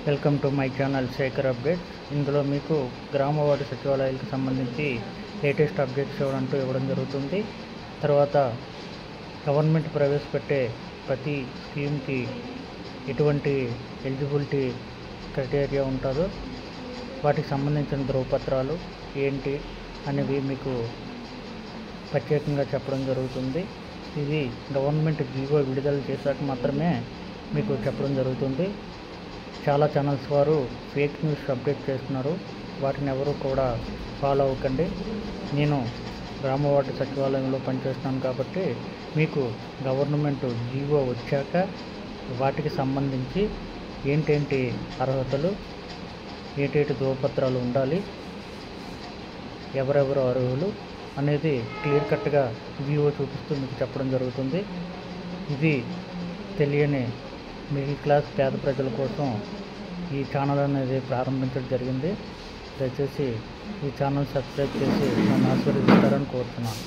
Welcome to my channel Shekhar updates. ఇందులో మీకు గ్రామ వార్డు సచివాలయాలకు సంబంధించి లేటెస్ట్ అప్డేట్స్ ఇవ్వడం జరుగుతుంది. తర్వాత గవర్నమెంట్ ప్రవేశపెట్టే ప్రతి స్కీమ్కి ఎటువంటి ఎలిజిబిలిటీ క్రైటీరియా ఉంటుందో వాటికి సంబంధించిన ధ్రువపత్రాలు ఏంటి అనేవి మీకు ప్రత్యేకంగా చెప్పడం జరుగుతుంది. ఇది గవర్నమెంట్ జీవో విడుదల చేశాక మాత్రమే మీకు చెప్పడం జరుగుతుంది. చాలా ఛానల్స్ వారు ఫేక్ న్యూస్ అప్డేట్ చేస్తున్నారు. వాటిని ఎవరు కూడా ఫాలో అవ్వకండి. నేను గ్రామ వార్డు సచివాలయంలో పనిచేస్తున్నాను కాబట్టి మీకు గవర్నమెంట్ జీవో వచ్చాక వాటికి సంబంధించి ఏంటేంటి అర్హతలు, ఏంటేంటి ధ్రువపత్రాలు ఉండాలి, ఎవరెవరు అర్హులు అనేది క్లియర్ కట్గా జీవో చూపిస్తూ మీకు చెప్పడం జరుగుతుంది. ఇది తెలియని మిడిల్ క్లాస్ పేద ప్రజల కోసం ఈ ఛానల్ అనేది ప్రారంభించడం జరిగింది. దయచేసి ఈ ఛానల్ సబ్స్క్రైబ్ చేసి నన్ను ఆశీర్వదిస్తారని కోరుతున్నాను.